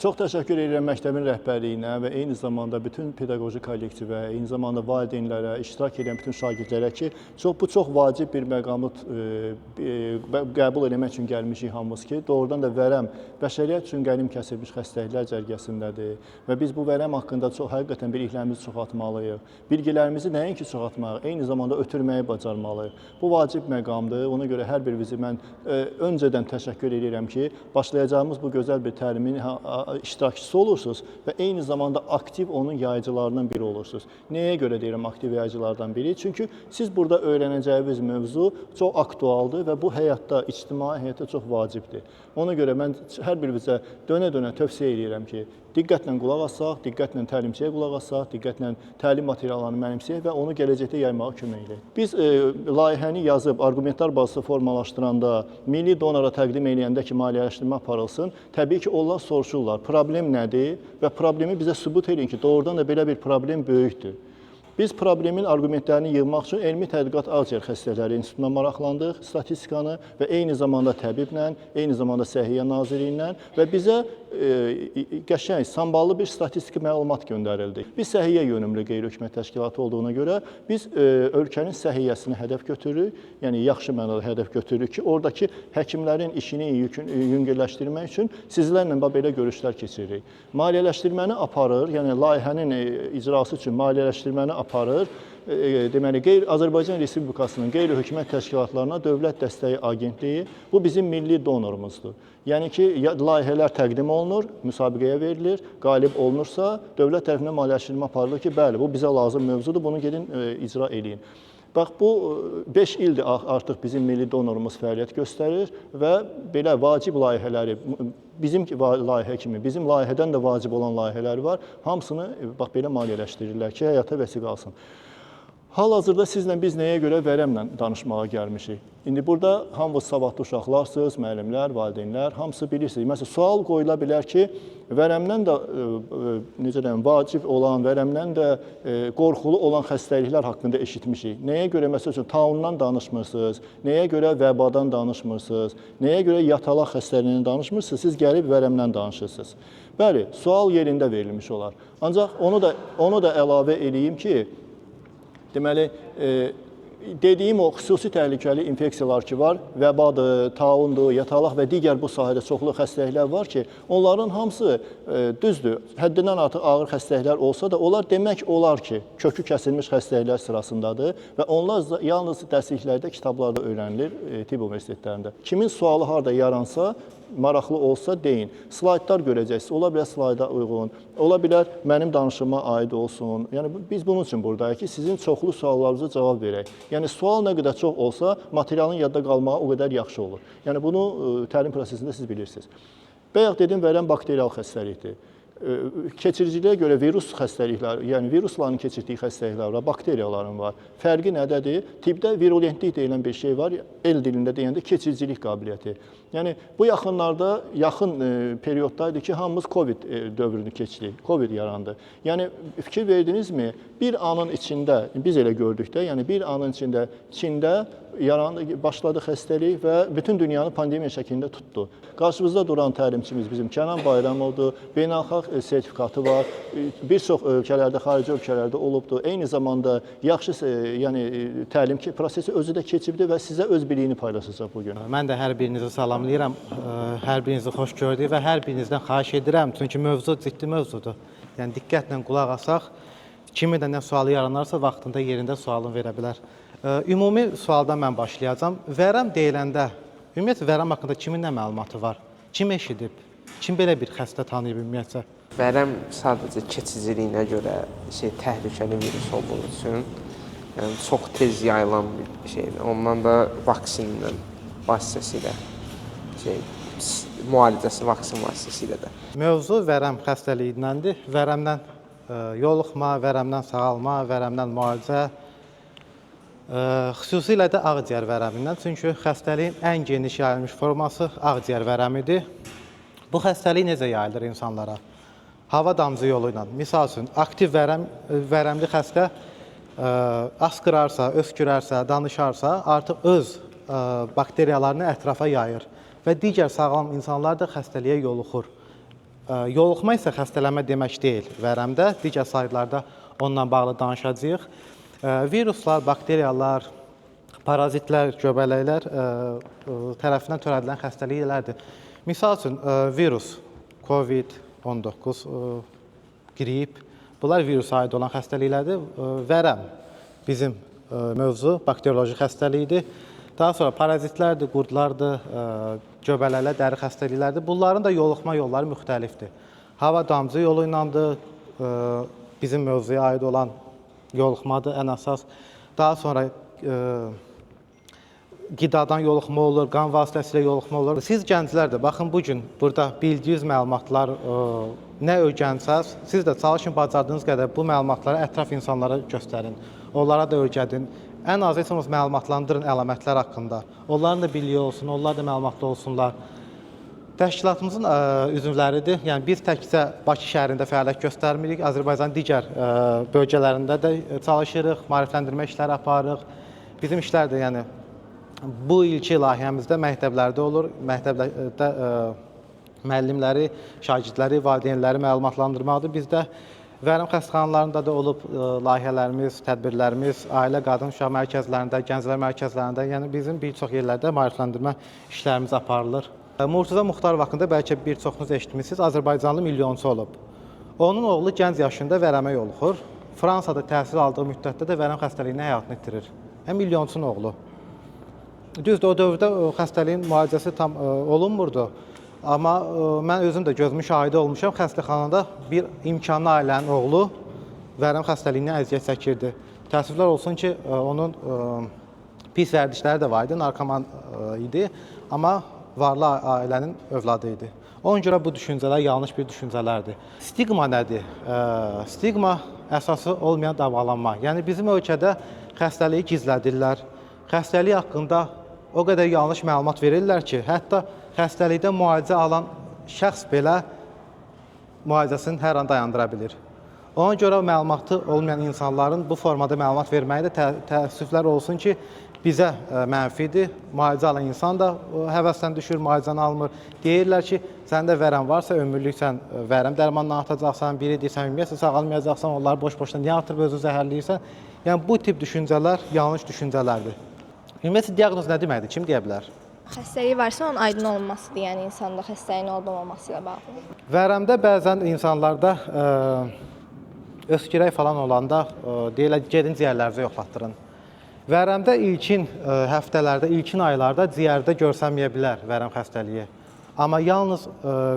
Çox təşəkkür edirəm məktəbin rəhbərliyinə və eyni zamanda bütün pedaqoji kollektivə, eyni zamanda valideynlərə, iştirak edən bütün şagirdlərə ki, bu çox vacib bir məqamı qəbul etmək üçün gəlmişik hamımız ki, doğrudan da vərəm bəşəriyyət üçün qənim kəsilmiş xəstəliklər cərgəsindədir və biz bu vərəm haqqında həqiqətən biliklərimizi çoxaltmalıyıq. Bilgilərimizi nəinki çoxaltmalıyıq, eyni zamanda ötürməyi bacarmalıyıq. Bu vacib məqamdır. Ona görə hər birinizi mən öncədən təşəkkür edirəm ki, başlayacağımız bu gözəl bir təlimin iştirakçısı olursunuz və eyni zamanda aktiv onun yayıcılarından biri olursunuz. Nəyə görə deyirəm aktiv yayıcılardan biri? Çünki siz burada öyrənəcəyiniz mövzu çox aktualdır və bu həyatda, ictimai həyatda çox vacibdir. Ona görə mən hər birinizə dönə-dönə tövsiyə edirəm ki, diqqətlə qulaq assaq, diqqətlə təlimçiyə qulaq assaq, diqqətlə təlim materiallarını mənimsəyək və onu gələcəkdə yaymağa kömək edək. Biz layihəni yazıb, arqumentlar bazası formalaşdıranda, milli donora təqdim edəndə ki, maliyyələşdirmə aparılsın, təbii ki, onlar soruşurlar, problem nədir və problemi bizə sübut edin ki, doğrudan da belə bir problem böyükdür. Biz problemin arqumentlərini yığmaq üçün elmi tədqiqat Ağciyər Xəstəlikləri İnstitutuna maraqlandıq, statistikanı və eyni zamanda təbiblə, eyni zamanda Səhiyyə Nazirliyilə və bizə qəşəng, samballı bir statistik məlumat göndərildi. Biz səhiyyə yönümlü qeyri-hökumət təşkilatı olduğuna görə biz ölkənin səhiyyəsini hədəf götürürük, yəni yaxşı mənada hədəf götürürük ki, oradakı həkimlərin işini yüngülləşdirmək üçün sizlərlə belə görüşlər keçiririk. Maliyyələşdirməni aparır, yəni layihənin icrası üçün maliyyələşdirməni aparır. Deməli, Azərbaycan Respublikasının qeyri-hökumət təşkilatlarına Dövlət Dəstəyi Agentliyi, bu bizim milli donorumuzdur. Yəni ki, layihələr təqdim olunur, müsabiqəyə verilir, qalib olunursa, dövlət tərəfindən maliyyələşdirmə aparılır ki, bəli, bu bizə lazım mövzudur, bunu gedin icra edin. Bax, bu 5 ildir artıq bizim milli donorumuz fəaliyyət göstərir və belə vacib layihələri, bizim layihə kimi, bizim layihədən də vacib olan layihələri var, hamısını bax, belə maliyyələşdirirlər ki, həyata vəsiq alsın. Hal-hazırda sizlə biz nəyə görə vərəmlə danışmağa gəlmişik? İndi burada hamınız savadlı uşaqlarsınız, müəllimlər, valideynlər, hamısı bilirsiniz. Məsələn, sual qoyula bilər ki, vərəmdən də necə deyəm, vacib olan, vərəmdən də qorxulu olan xəstəliklər haqqında eşitmişik. Nəyə görə, məsəl üçün, taundan danışmırsınız, nəyə görə vəbadan danışmırsınız, nəyə görə yatalaq xəstəliyindən danışmırsınız, siz gəlib vərəmdən danışırsınız. Bəli, sual yerində verilmiş olar. Ancaq onu da əlavə edeyim ki, deməli, dediyim o xüsusi təhlükəli infeksiyalar ki var, vəbadır, taundur, yatalaq və digər bu sahədə çoxlu xəstəliklər var ki, onların hamısı düzdür, həddindən artıq ağır xəstəliklər olsa da, onlar demək olar ki, kökü kəsilmiş xəstəliklər sırasındadır və onlar yalnız dərsliklərdə, kitablarda öyrənilir tibb universitetlərində. Kimin sualı harada yaransa, maraqlı olsa deyin. Slaydlar görəcəksiniz, ola bilər slayda uyğun, ola bilər mənim danışıma aid olsun. Yəni, biz bunun üçün buradayıq ki, sizin çoxlu suallarınıza cavab verək. Yəni, sual nə qədər çox olsa, materialın yadda qalmağı o qədər yaxşı olur. Yəni, bunu təlim prosesində siz bilirsiniz. Bayaq dedim, vərəm bakterial xəstəlikdir. Keçiriciliyə görə virus xəstəlikləri, yəni virusların keçirdiyi xəstəliklər var, bakteriyaların var. Fərqi nədədir? Tibbdə virulentlik deyilən bir şey var, el dilində deyəndə keçiricilik qabiliyyəti. Yəni, bu yaxın periyoddaydı ki, hamımız COVID dövrünü keçdik, COVID yarandı. Yəni, fikir verdinizmi? Bir anın içində, biz elə gördük də, yəni bir anın içində Çində başladı xəstəlik və bütün dünyanı pandemiya şəklində tutdu. Qarşımızda duran təlimçimiz bizim Kənan Bayramovdur, beynəlxalq sertifikatı var, bir çox ölkələrdə, xarici ölkələrdə olubdur. Eyni zamanda yaxşı təlim prosesi özü də keçibdir və sizə öz biliyini paylaşacaq bugün. Mən də hər birinizi salamlayıram, hər birinizi xoş gördük və hər birinizdən xahiş edirəm, çünki mövzu ciddi mövzudur. Yəni, diqqətlə qulaq asaq, kimi də nə sualı yaranarsa, vaxtında yerində sualını verə bilər. Ümumi sualdan mən başlayacağam. Vərəm deyiləndə, ümumiyyətlə vərəm haqqında kimin nə məlumatı var? Kim eşidib? Kim belə bir xəstə tanıyıb ümumiyyətlə? Vərəm sadəcə keçiciliyinə görə təhlükəli virus olduğu üçün çox tez yayılan bir şeydir. Ondan da vaksinlə vasitəsilə, müalicəsi vaksin vasitəsilə də. Mövzu vərəm xəstəliyindəndir. Vərəmdən yoluxma, vərəmdən sağalma, vərəmdən müalicə, xüsusilə də ağciyər vərəmindən, çünki xəstəliyin ən geniş yayılmış forması ağciyər vərəmidir. Bu xəstəlik necə yayılır insanlara? Hava damcı yolu ilə, misal üçün, aktiv vərəmli xəstə askırarsa, öskürərsə, danışarsa, artıq öz bakteriyalarını ətrafa yayır və digər sağlam insanlar da xəstəliyə yoluxur. Yoluxma isə xəstələnmə demək deyil vərəmdə. Digər slaytlarda onunla bağlı danışacağıq. Viruslar, bakteriyalar, parazitlər, göbələklər tərəfindən törədilən xəstəliklərdir. Misal üçün, virus, COVID-19, qrip, bunlar virusa aid olan xəstəliklərdir. Vərəm bizim mövzu, bakterioloji xəstəlikdir. Daha sonra parazitlərdir, qurdlardır, göbələklər, dəri xəstəliklərdir. Bunların da yoluxma yolları müxtəlifdir. Hava damcı yolu ilandır, bizim mövzuya aid olan yoluxmadır ən əsas. Daha sonra qidadan yoluxma olur, qan vasitəsilə yoluxma olur. Siz gənclər də, baxın bugün burada bildiyiniz məlumatlar nə öyrənsəz, siz də çalışın bacardığınız qədər bu məlumatları ətraf insanlara göstərin, onlara da öyrədin. Ən az heç olmasa məlumatlandırın əlamətlər haqqında. Onların da biliyi olsun, onlar da məlumatlı olsunlar. Təşkilatımızın üzvləridir. Yəni biz təkcə Bakı şəhərində fəaliyyət göstərmirik, Azərbaycanın digər bölgələrində də çalışırıq, maarifləndirmə işləri aparırıq. Bizim işlər də yəni bu ilki layihəmizdə məktəblərdə olur. Məktəblərdə müəllimləri, şagirdləri, valideynləri məlumatlandırmaqdır. Bizdə vərəm xəstəxanalarında da olub layihələrimiz, tədbirlərimiz, ailə, qadın, uşaq mərkəzlərində, gənclər mərkəzlərində, yəni bizim bir çox yerlərdə maarifləndirmə işlərimiz aparılır. Murtuza Muxtarov haqqında bəlkə bir çoxunuz eşitmişsiniz, Azərbaycanlı milyonçu olub. Onun oğlu gənc yaşında vərəmə yoluxur. Fransada təhsil aldığı müddətdə də vərəm xəstəliyinə həyatını itirir. Milyonçunun oğlu. Düzdür, o dövrdə xəstəliyin müalicəsi tam olunmurdu. Amma mən özüm də gözümün şahidi olmuşam, xəstəxanada bir imkanlı ailənin oğlu vərəm xəstəliyindən əziyyət çəkirdi. Təəssüflər olsun ki, onun pis vərdişləri də var idi, narkoman idi, amma varlı ailənin övladı idi. Ona görə bu düşüncələr yanlış bir düşüncələrdir. Stigma nədir? Stigma əsası olmayan davalanma. Yəni bizim ölkədə xəstəliyi gizlədirlər. Xəstəlik haqqında o qədər yanlış məlumat verirlər ki, hətta xəstəlikdən müalicə alan şəxs belə müalicəsini hər an dayandıra bilir. Ona görə məlumatı olmayan insanların bu formada məlumat verməyi də təəssüflər olsun ki, bizə mənfidir. Müalicə alan insan da həvəsdən düşür, müalicəni almır. Deyirlər ki, səndə vərəm varsa, ömürlük sən vərəm dərmanını atacaqsan, biri deyirsən, ümumiyyətlə sağalmayacaqsan, onları boş-boşuna niyə atıb özünü zəhərləyirsən? Yəni, bu tip düşüncələr yanlış düşüncələrdir. Ümumiyyətlə, diaqnoz nə deməkdir? Kim deyə bilər? Xəstəliyi varsa, onun aydın olunmasıdır, yəni insanda xəstəliyin olmaması ilə bağlı. Vərəmdə bəzən insanlarda öskürək falan olanda deyirlər, gedin ciyərlərinizi yoxlatdırın. Vərəmdə ilkin həftələrdə, ilkin aylarda ciyərdə görsənməyə bilər vərəm xəstəliyi. Amma yalnız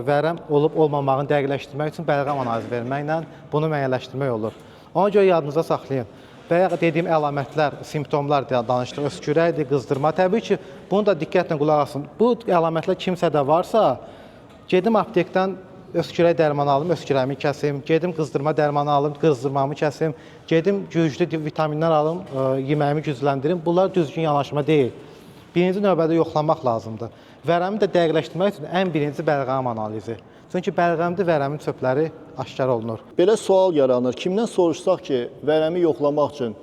vərəm olub-olmamağını dəqiqləşdirmək üçün bəlğəm analizi verməklə bunu müəyyənləşdirmək olur. Ona görə yadınıza saxlayın. Bayaq dediyim əlamətlər, simptomlar danışdıq, öskürəkdir, qızdırma. Təbii ki, bunu da diqqətlə qulaq asın. Bu əlamətlər kimsədə varsa, gedim aptekdən öskürək dərmanı alım, öskürəyimi kəsim, gedim qızdırma dərmanı alım, qızdırmamı kəsim, gedim güclü vitaminlər alım, yeməyimi gücləndirim. Bunlar düzgün yanaşma deyil. Birinci növbədə yoxlamaq lazımdır. Vərəmi də dəqiqləşdirmək üçün ən birinci bəlğəm analizi. Çünki bəlğəmdə vərəmin çöpləri aşkar olunur. Belə sual yaranır. Kimdən soruşsaq ki, vərəmi yoxlamaq üçün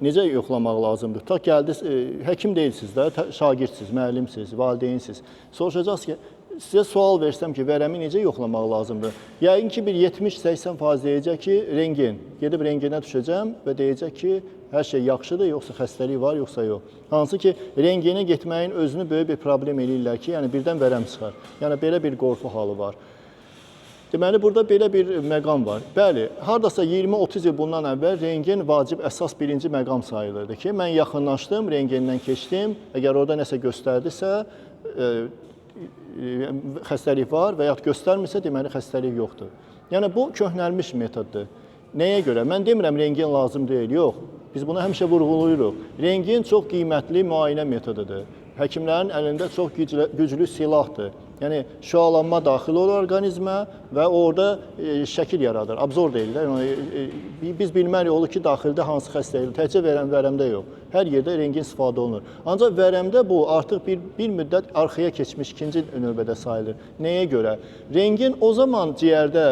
necə yoxlamaq lazımdır? Ta gəldiniz, həkim deyilsiniz də, şagirdsiniz, müəllimsiniz, valideynsiniz. Soruşacaqsınız ki, sizə sual versəm ki, vərəmi necə yoxlamaq lazımdır? Yəqin ki, bir 70-80% deyəcək ki, rengen. Gedib rengenə düşəcəm və deyəcək ki, hər şey yaxşıdır, yoxsa xəstəlik var, yoxsa yox. Hansı ki, rengenə getməyin özünü böyük bir problem eləyirlər ki, yəni birdən vərəm çıxar. Yəni belə bir qorxu halı var. Deməli, burada belə bir məqam var. Bəli, hardasa 20-30 il bundan əvvəl rengen vacib əsas birinci məqam sayılırdı ki, mən yaxınlaşdım, rengendən keçdim, əgər orada nəsə göstərdisə, xəstəlik var və yaxud göstərmirsə, deməli xəstəlik yoxdur. Yəni, bu köhnəlmiş metoddur. Nəyə görə? Mən demirəm, rengen lazım deyil, yox. Biz bunu həmişə vurğulayırıq. Rengen çox qiymətli müayinə metodudur. Həkimlərin əlində çox güclü silahdır. Yəni, şüalanma daxil olur orqanizmə və orada şəkil yaradır, abzor deyirlər. Biz bilmərik olur ki, daxildə hansı xəstəlik, təkcə vərəmdə yox. Hər yerdə rengen istifadə olunur. Ancaq vərəmdə bu artıq bir müddət arxaya keçmiş ikinci növbədə sayılır. Nəyə görə? Rengen o zaman ciyərdə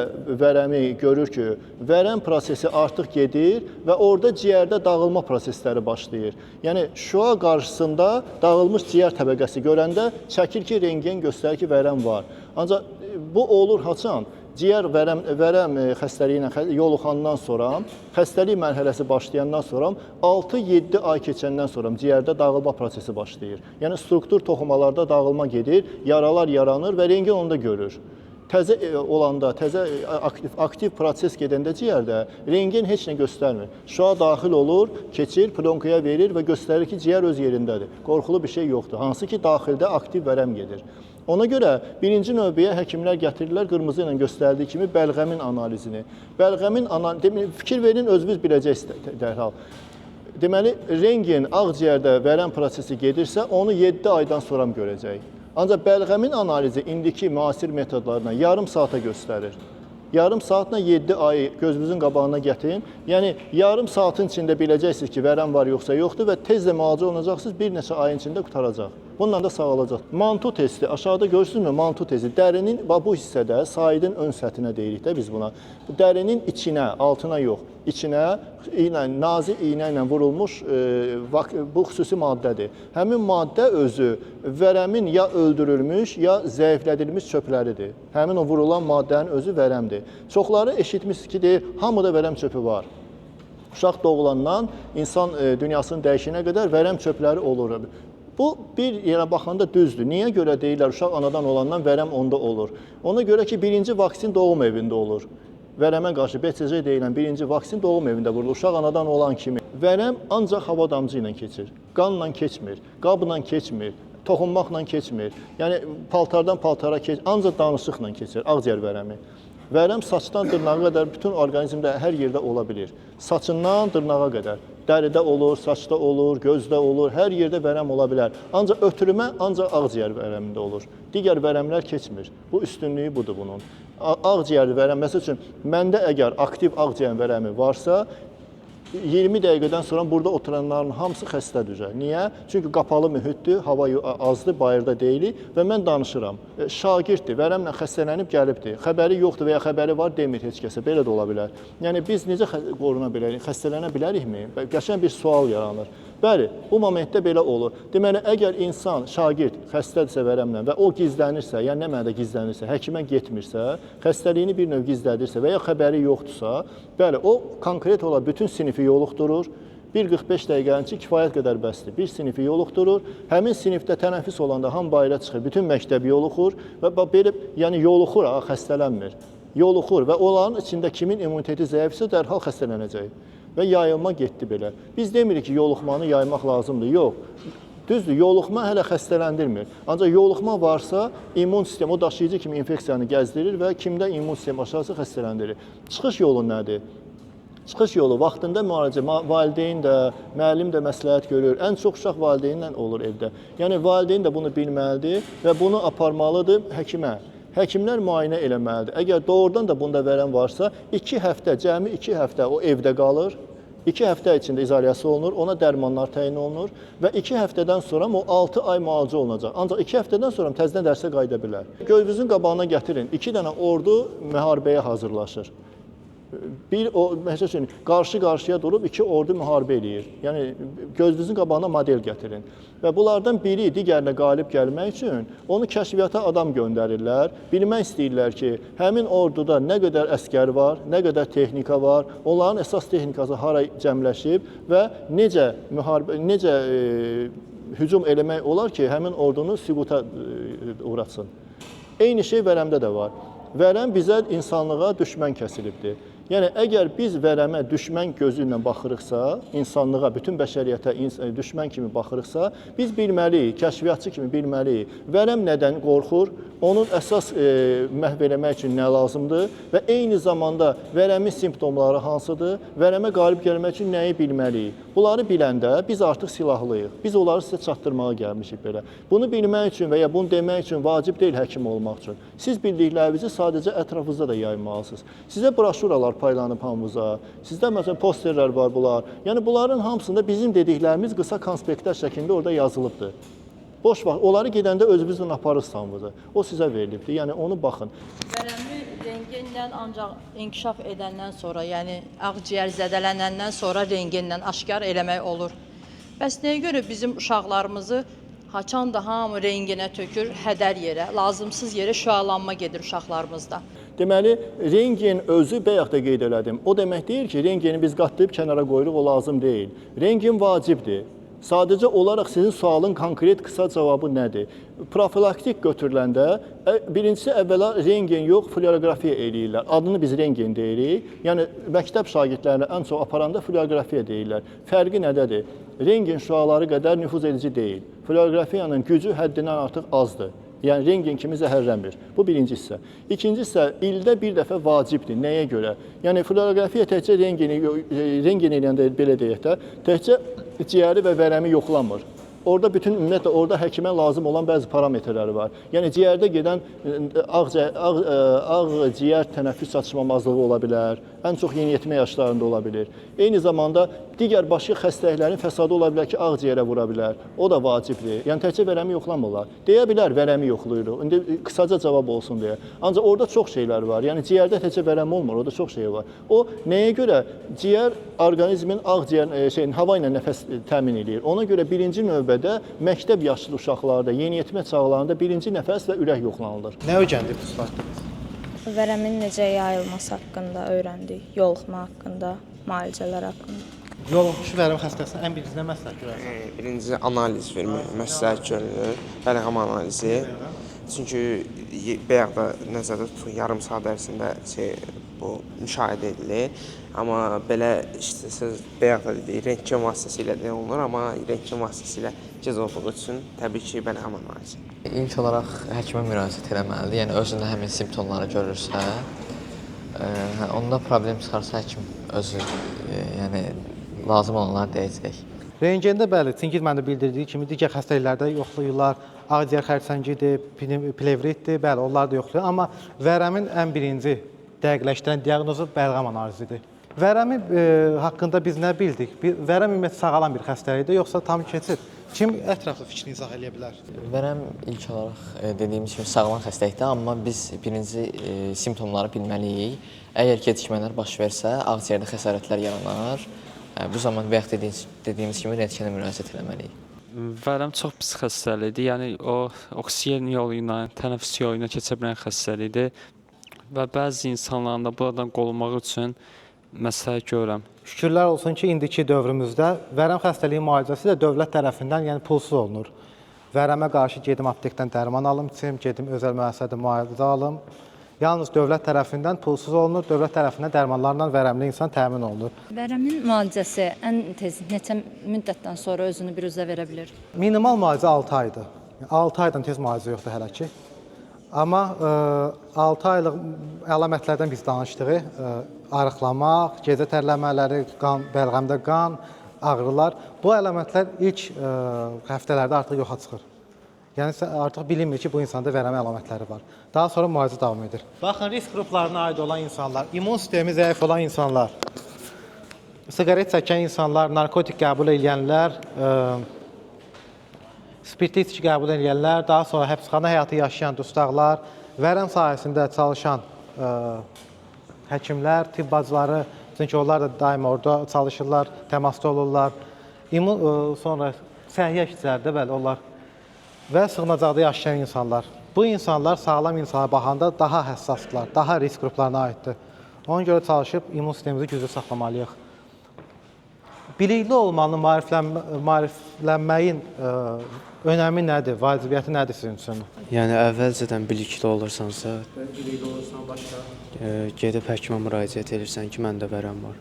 vərəmi görür ki, vərəm prosesi artıq gedir və orada ciyərdə dağılma prosesləri başlayır. Yəni, şüa qarşısında dağılmış ciyər təbəqəsi görəndə çəkir ki, rengen göstərir ki, vərəm var. Ancaq bu olur haçan? Ciyər vərəm xəstəliyi ilə yoluxandan sonra, xəstəlik mərhələsi başlayandan sonra 6-7 ay keçəndən sonra ciyərdə dağılma prosesi başlayır. Yəni struktur toxumalarda dağılma gedir, yaralar yaranır və rentgen onu da görür. Təzə olanda, təzə aktiv proses gedəndə ciyərdə rentgen heç nə göstərmir. Şüa daxil olur, keçir, plonkaya verir və göstərir ki, ciyər öz yerindədir. Qorxulu bir şey yoxdur. Hansı ki, daxildə aktiv vərəm gedir. Ona görə birinci növbəyə həkimlər gətirirlər qırmızı ilə göstərdiyi kimi bəlğəmin analizini. Bəlğəmin fikir verin, özünüz biləcəksiniz dərhal. Deməli, rentgen ağciyərdə vərəm prosesi gedirsə, onu 7 aydan sonra görəcək. Ancaq bəlğəmin analizi indiki müasir metodlarla yarım saata göstərir. Yarım saatla 7 ayı gözünüzün qabağına gətirin. Yəni, yarım saatın içində biləcəksiniz ki, vərəm var yoxsa yoxdur və tezlə müalicə olunacaqsınız, bir neçə ayın içində qutaracaq. Bununla da sağalacaq. Mantu testi, aşağıda görürsünüzmü mantu testi? Dərinin bu hissədə, saidin ön səthinə deyirik də biz buna. Dərinin içinə, altına yox, içinə nazik iynə ilə vurulmuş bu xüsusi maddədir. Həmin maddə özü vərəmin ya öldürülmüş, ya zəiflədilmiş çöpləridir. Həmin o vurulan maddənin özü vərəmdir. Çoxları eşitmişsiniz ki, deyir, hamıda vərəm çöpü var. Uşaq doğulandan insan dünyasının dəyişinə qədər vərəm çöpləri olur. Bu, bir yerə baxanda düzdür. Niyə görə deyirlər, uşaq anadan olandan vərəm onda olur? Ona görə ki, birinci vaksin doğum evində olur. Vərəmə qarşı BCG deyilən birinci vaksin doğum evində vurulur. Uşaq anadan olan kimi. Vərəm ancaq hava damcı ilə keçir. Qanla keçmir, qabla keçmir, toxunmaqla keçmir. Yəni, paltardan paltara keçir, ancaq danışıqla keçir, ağciyər vərəmi. Vərəm saçdan dırnağa qədər bütün orqanizmdə hər yerdə ola bilir. Saçından dırnağa qədər. Dəridə olur, saçda olur, gözdə olur, hər yerdə vərəm ola bilər. Ancaq ötürmə ancaq ağciyər vərəmində olur. Digər vərəmlər keçmir. Bu üstünlüyü budur bunun. Ağciyər vərəm, məsəl üçün, məndə əgər aktiv ağciyər vərəmi varsa, 20 dəqiqədən sonra burada oturanların hamısı xəstədir. Niyə? Çünki qapalı mühitdir, hava azdır, bayırda deyilik və mən danışıram. Şagirddir, vərəmlə xəstələnib gəlibdir. Xəbəri yoxdur və ya xəbəri var demir heç kəsə. Belə də ola bilər. Yəni biz necə qoruna bilərik? Xəstələnə bilərikmi? Qəşəng bir sual yaranır. Bəli, bu momentdə belə olur. Deməli, əgər insan, şagird xəstədirsə vərəmlə və o gizlənirsə, yəni nə mənada gizlənirsə, həkimə getmirsə, xəstəliyini bir növ gizlədirsə və ya xəbəri yoxdursa, bəli, o konkret olaraq bütün sinifi yoluxdurur. 1-45 dəqiqənin ki, kifayət qədər bəsdir. Bir sinifi yoluxdurur. Həmin sinifdə tənəffüs olanda hamı bayıra çıxır. Bütün məktəb yoluxur və belə, yəni yoluxur, xəstələnmir. Yoluxur və onların içində kimin immuniteti zəifsə dərhal xəstələnəcək. Və yayılma getdi belə. Biz demirik ki, yoluxmanı yaymaq lazımdır. Yox. Düzdür, yoluxma hələ xəstələndirmir. Ancaq yoluxma varsa, immun sistemi o daşıyıcı kimi infeksiyanı gəzdirir və kimdə immun sistemi aşağısı xəstələndirir. Çıxış yolu nədir? Çıxış yolu vaxtında müalicə, valideyn də, müəllim də məsləhət görür. Ən çox uşaq valideynlə olur evdə. Yəni, valideyn də bunu bilməlidir və bunu aparmalıdır həkimə. Həkimlər müayinə eləməlidir. Əgər doğrudan da bunda vərəm varsa, 2 həftə, cəmi 2 həftə o evdə qalır. 2 həftə içində izolyasiya olunur, ona dərmanlar təyin olunur və 2 həftədən sonra o 6 ay müalicə olunacaq. Ancaq 2 həftədən sonra təzədən dərsə qayıda bilər. Gözünüzün qabağına gətirin, 2 dənə ordu müharibəyə hazırlaşır. Məsəl üçün, qarşı-qarşıya durub 2 ordu müharibə eləyir. Yəni, gözünüzün qabağına model gətirin. Və bunlardan biri digərinə qalib gəlmək üçün onu kəşfiyyata adam göndərirlər. Bilmək istəyirlər ki, həmin orduda nə qədər əskər var, nə qədər texnika var, onların əsas texnikası hara cəmləşib və necə hücum eləmək olar ki, həmin ordunu süquta uğratsın. Eyni şey vərəmdə də var. Vərəm bizə insanlığa düşmən kəsilibdir. Yəni, əgər biz vərəmə düşmən gözü ilə baxırıqsa, insanlığa, bütün bəşəriyyətə düşmən kimi baxırıqsa, biz bilməliyik, kəşfiyyatçı kimi bilməliyik. Vərəm nədən qorxur, onun əsas məhv eləmək üçün nə lazımdır və eyni zamanda vərəmin simptomları hansıdır, vərəmə qalib gəlmək üçün nəyi bilməliyik. Bunları biləndə biz artıq silahlıyıq. Biz onları sizə çatdırmağa gəlmişik belə. Bunu bilmək üçün və ya bunu demək üçün vacib deyil həkim olmaq üçün. Siz bildiklərinizi sadəcə ətrafınızda da yaymalısınız. Sizə broşuralar paylanıb hamımıza. Sizdə məsələn posterlər var bunlar. Yəni bunların hamısında bizim dediklərimiz qısa konspektlər şəklində orada yazılıbdır. Boş vaxt, onları gedəndə özünüzlə aparırsanız, o sizə verilibdir. Yəni onu baxın. Vərəmli rentgenlə ancaq inkişaf edəndən sonra, yəni ağciyər zədələnəndən sonra rentgenlə aşkar eləmək olur. Bəs nəyə görə bizim uşaqlarımızı Haçan da hamı renginə tökür, hədər yerə, lazımsız yerə şüalanma gedir uşaqlarımızda. Deməli, rentgen özü bayaq da qeyd elədim. O demək deyil ki, rentgeni biz qatlayıb kənara qoyuruq, o lazım deyil. Rentgen vacibdir. Sadəcə olaraq sizin sualın konkret qısa cavabı nədir? Profilaktik götürüləndə birincisi əvvəla rentgen yox, fluorografiya eləyirlər. Adını biz rentgen deyirik. Yəni məktəb şagirdlərini ən çox aparanda fluorografiya deyirlər. Fərqi nədədir? Rentgen şüaları qədər nüfuz edici deyil. Fluorografiyanın gücü həddindən artıq azdır. Yəni rentgen kimi zəhərlənmir. Bu birinci hissə. İkinci hissə, ildə bir dəfə vacibdir. Nəyə görə? Yəni fluorografiya təkcə rentgen eləyəndə belə deyək də, təkcə ciyəri və vərəmi yoxlamır. Orada ümumiyyətlə orada həkimə lazım olan bəzi parametrləri var. Yəni ciyərdə gedən ağciyər tənəffüs çatışmamazlığı ola bilər. Ən çox yeniyetmə yaşlarında ola bilər. Eyni zamanda digər başqa xəstəliklərin fəsadı ola bilər ki, ağciyərə vura bilər. O da vacibdir. Yəni təkcə vərəmi yoxlamırlar. Deyə bilər vərəmi yoxlayırıq. İndi qısaca cavab olsun deyə. Ancaq orada çox şeylər var. Yəni ciyərdə təkcə vərəmi olmur. Orada çox şey var. O nəyə görə? Ciyər orqanizmin hava ilə nəfəs təmin edir. Ona görə birinci növbədə məktəb yaşlı uşaqlarda, yeniyetmə çağlarında birinci nəfəs və ürək yoxlanılır. Nə öyrəndik bu slaytda? Vərəmin necə yayılması haqqında öyrəndik, yoluxma haqqında, müalicələr haqqında. Yoluxmuş vərəm xəstəsinə ən birinci nə məsləhət görərsən? Birinci analiz vermək məsləhət görülür, bəlğəm analizi. Çünki bayaq da nəzərdə tutun, yarım saat ərzində bu müşahidə edilir. Amma belə siz bayaq da dedik, rentgen vasitəsilə də olunur, amma rentgen vasitəsilə gec olduğu üçün təbii ki, bəlğəm analizi. İlk olaraq həkimə müraciət etməlidir. Yəni özündə həmin simptomları görürsə, onda problem çıxarsa həkim özü yəni lazım olanları deyəcək. Rentgendə bəli, Çingiz məndə bildirdiyi kimi digər xəstəliklərdə yoxlayırlar. Ağciyər xərçəngidir, plevritdir, bəli, onlar da yoxlayır. Amma vərəmin ən birinci dəqiqləşdirən diaqnozu bəlğəm analizidir. Vərəmi haqqında biz nə bildik? Vərəm ümumiyyətlə sağalan bir xəstəlikdir, yoxsa tam keçid? Kim ətraflı fikrini izah edə bilər? Vərəm ilk olaraq dediyimiz kimi sağlam xəstəlikdir, amma biz birinci simptomları bilməliyik. Əgər gecikmələr baş versə, ağciyərdə xəsarətlər yaranar. Bu zaman bayaq dediyimiz kimi rentgenə müraciət etməliyik. Vərəm çox pis xəstəlikdir. Yəni o oksigen yolu ilə, tənəffüs yolu ilə keçə bilən xəstəlikdir və bəzi insanların da buradan qolunmaq üçün məsləhət görürəm. Şükürlər olsun ki, indiki dövrümüzdə vərəm xəstəliyi müalicəsi də dövlət tərəfindən, yəni pulsuz olunur. Vərəmə qarşı gedim aptekdən dərman alım içim, gedim özəl müəssisədə müalicə alım. Yalnız dövlət tərəfindən pulsuz olunur, dövlət tərəfindən dərmanlarla vərəmli insan təmin olunur. Vərəmin müalicəsi ən tez neçə müddətdən sonra özünü biruzə verə bilər? Minimal müalicə 6 aydır. 6 aydan tez müalicə yoxdur hələ ki. Amma 6 aylıq əlamətlərdən biz danışdıq. Arıqlamaq, gecə tərləmələri, bəlğəmdə qan, ağrılar. Bu əlamətlər ilk həftələrdə artıq yoxa çıxır. Yəni artıq bilinmir ki, bu insanda vərəmə əlamətləri var. Daha sonra müalicə davam edir. Baxın, risk qruplarına aid olan insanlar, immun sistemi zəif olan insanlar, siqaret çəkən insanlar, narkotik qəbul edənlər, spirtli içki qəbul edənlər, daha sonra həbsxana həyatı yaşayan dustaqlar, vərəm sahəsində çalışan həkimlər, tibb bacıları, çünki onlar da daima orada çalışırlar, təmasda olurlar. Sonra səhiyyə işçiləri də bəli, onlar və sığınacaqda yaşayan insanlar. Bu insanlar sağlam insana baxanda daha həssasdırlar, daha risk qruplarına aiddir. Ona görə çalışıb immun sistemimizi güclü saxlamalıyıq. Bilikli olmanın, maariflənməyin önəmi nədir, vacibiyyəti nədir sizin üçün? Yəni əvvəlcədən bilikli olursansa, gedib həkimə müraciət edirsən ki, məndə vərəm var.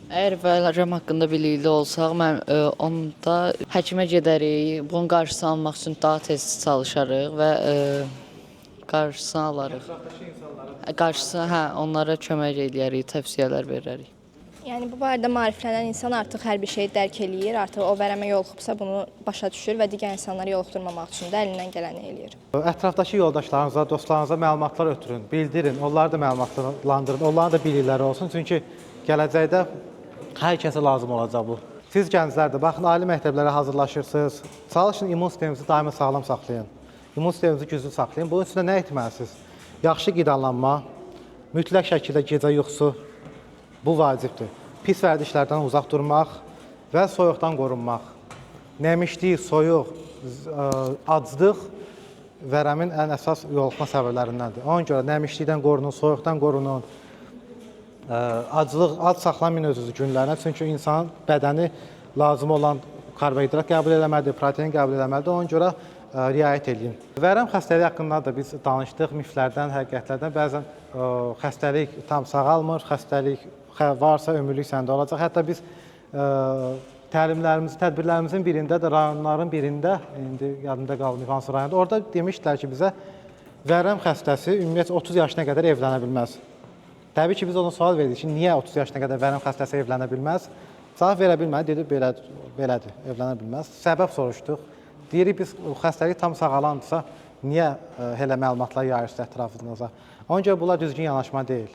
Əgər vərəm haqqında bilikli olsaq, onda həkimə gedərik, bunun qarşısını almaq üçün daha tez çalışarıq və qarşısını alarıq. Onlara kömək edərik, təvsiyələr verərik. Yəni bu barədə maariflənən insan artıq hər bir şeyi dərk eləyir, artıq o vərəmə yoluxubsa bunu başa düşür və digər insanları yoluxdurmamaq üçün də əlindən gələni eləyir. Ətrafdakı yoldaşlarınıza, dostlarınıza məlumatlar ötürün, bildirin, onları da məlumatlandırın, onların da bilikləri olsun, çünki gələcəkdə hər kəsə lazım olacaq bu. Siz gənclər də, baxın, ali məktəblərə hazırlaşırsınız, çalışın immun sisteminizi daima sağlam saxlayın, immun sisteminizi güclü saxlayın. Bunun üçün nə etməlisiniz? Yaxşı qidalanma, mütləq şəkildə gecə yuxusu, bu vacibdir. Pis vərdişlərdən uzaq durmaq və soyuqdan qorunmaq. Nəmişlik, soyuq aclıq vərəmin ən əsas yoluxma səbəblərindəndir. Ona görə nəmişlikdən qorunun, soyuqdan qorunun, ac saxlamayın özünüzü günlərinə. Çünki insanın bədəni lazım olan karbohidrat qəbul eləməlidir, protein qəbul eləməlidir. Ona görə riayət edin. Vərəm xəstəliyi haqqında da biz danışdıq, miflərdən, həqiqətlərdən. Bəzən xəstəlik tam sağalmır, xəstəlik varsa ömürlük səndə olacaq. Hətta biz təlimlərimizin, tədbirlərimizin birində də, rayonların birində, indi yadımda qalmır hansı rayonda, orada demişdilər ki, bizə vərəm xəstəsi ümumiyyətlə 30 yaşına qədər evlənə bilməz. Təbii ki, biz ona sual verdik ki, niyə 30 yaşına qədər vərəm xəstəsi evlənə bilməz? Cavab verə bilmədi, dedi, belədir, evlənə bilməz. Səbəb soruşduq. Deyirik, biz xəstəlik tam sağalandısa, niyə elə məlumatlar yayırsınız ətrafınıza? Ona görə bunlar düzgün yanaşma deyil.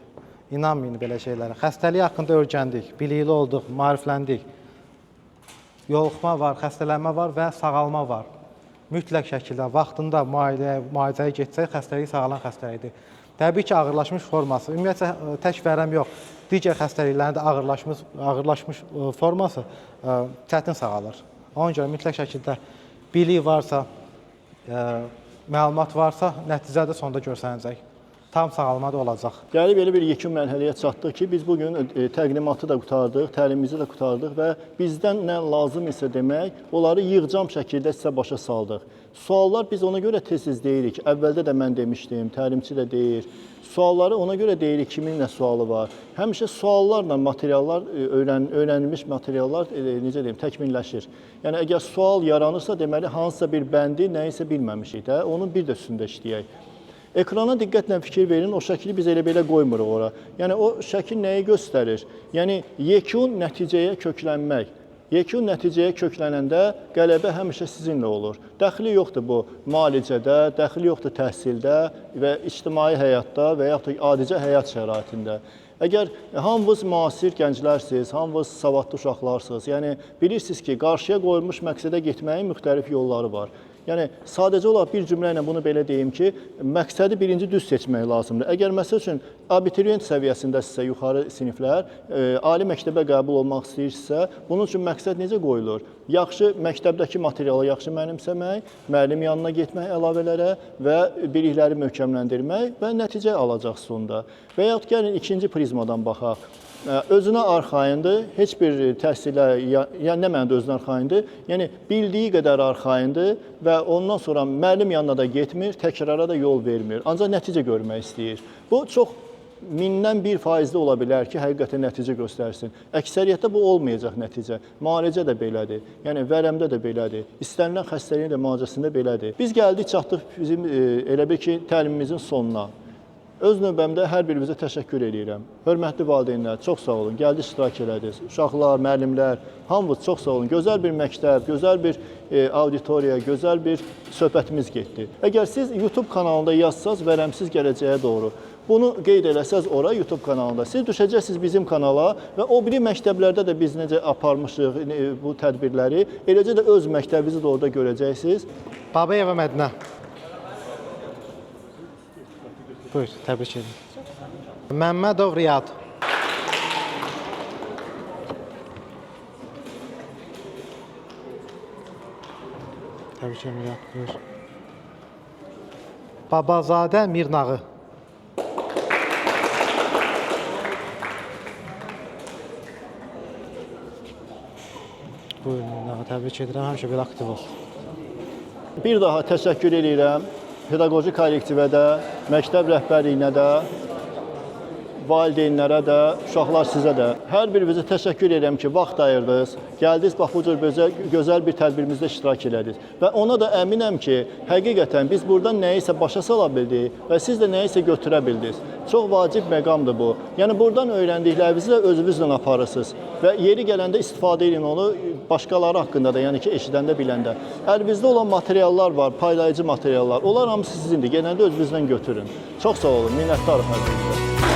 İnanmayın belə şeylərə. Xəstəlik haqqında öyrəndik, bilikli olduq, maarifləndik. Yoluxma var, xəstələnmə var və sağalma var. Mütləq şəkildə, vaxtında müalicəyə getsək, xəstəlik sağalan xəstəlikdir. Təbii ki, ağırlaşmış forması, ümumiyyətlə tək vərəm yox, digər xəstəliklərin də ağırlaşmış forması çətin sağalır. Ona görə mütləq şəkildə bilik varsa, məlumat varsa, nəticə də sonda görsənəcək. Tam sağalma da olacaq. Gəlib elə bir yekun mərhələyə çatdıq ki, biz bugün təqdimatı da qutardıq, təlimimizi də qutardıq və bizdən nə lazım isə demək, onları yığcam şəkildə sizə başa saldıq. Suallar biz ona görə tez-tez deyirik. Əvvəldə də mən demişdim, təlimçi də deyir. Sualları ona görə deyirik, kimin nə sualı var. Həmişə suallarla materiallar, öyrənilmiş materiallar, necə deyim, təkmilləşir. Yəni, əgər sual yaranırsa, deməli, hansısa bir bəndi, nəyisə bilməmişik də, onun bir də üstündə işləyək. Ekrana diqqətlə fikir verin, o şəkili biz elə belə qoymuruq ora. Yəni, o şəkil nəyi göstərir? Yəni, yekun nəticəyə köklənmək. Yekun nəticəyə köklənəndə qələbə həmişə sizinlə olur. Dəxli yoxdur bu müalicədə, dəxli yoxdur təhsildə və ictimai həyatda və yaxud da adicə həyat şəraitində. Əgər hamınız müasir gənclərsiniz, hamınız savadlı uşaqlarsınız, yəni bilirsiniz ki, qarşıya qoyulmuş məqsədə getməyin müxtəlif yolları var. Yəni, sadəcə olaraq bir cümlə ilə bunu belə deyim ki, məqsədi birinci düz seçmək lazımdır. Əgər məsəl üçün abituriyent səviyyəsindəsə yuxarı siniflər, ali məktəbə qəbul olmaq istəyirsə, bunun üçün məqsəd necə qoyulur? Yaxşı məktəbdəki materialı yaxşı mənimsəmək, müəllim yanına getmək əlavələrə və bilikləri möhkəmləndirmək və nəticə alacaq sonda. Və yaxud gəlin ikinci prizmadan baxaq. Özünə arxayındır, heç bir təhsilə, yəni nə mənada özünə arxayındır, yəni bildiyi qədər arxayındır və ondan sonra müəllim yanına da getmir, təkrara da yol vermir, ancaq nəticə görmək istəyir. Bu çox 1000% ola bilər ki, həqiqətən nəticə göstərsin. Əksəriyyətdə bu olmayacaq nəticə. Müalicə də belədir, yəni vərəmdə də belədir, istənilən xəstəliyin də müalicəsində belədir. Biz gəldik, çatdıq bizim elə bir ki, təlimimizin sonuna. Öz növbəmdə hər birinizə təşəkkür edirəm. Hörmətli valideynlər, çox sağ olun, gəldi iştirak elədiniz. Uşaqlar, müəllimlər, hamınız çox sağ olun. Gözəl bir məktəb, gözəl bir auditoriya, gözəl bir söhbətimiz getdi. Əgər siz YouTube kanalında yazsanız, vərəmsiz gələcəyə doğru, bunu qeyd eləsəz ora YouTube kanalında, siz düşəcəksiniz bizim kanala və o biri məktəblərdə də biz necə aparmışıq bu tədbirləri, eləcə də öz məktəbinizi də orada görəcəksiniz. Babayeva Mədinə. Buyur, təbrik edin. Məmmədov Riyad. Təbrik edin, Riyad, buyur. Babazadə Mirnağı. Buyur, Mirnağı, təbrik edirəm, həmişə belə aktiv ol. Bir daha təşəkkür edirəm. Pedaqoji kollektivə də, məktəb rəhbərliyinə də, valideynlərə də, uşaqlar sizə də. Hər birinizə təşəkkür edirəm ki, vaxt ayırdınız, gəldiniz, bax bu cür gözəl bir tədbirimizdə iştirak elədiniz. Və ona da əminəm ki, həqiqətən biz buradan nəyisə başa sala bildik və siz də nəyisə götürə bildiniz. Çox vacib məqamdır bu. Yəni, buradan öyrəndiklərinizi də özünüzlə aparırsınız və yeri gələndə istifadə edin onu başqaları haqqında da, yəni ki, eşidəndə, biləndə. Əlinizdə olan materiallar var, paylayıcı materiallar. Onlar hamısı sizindir. Genəldə özünüzdən götürün. Çox sağ olun, minnətdarım hər birinizə.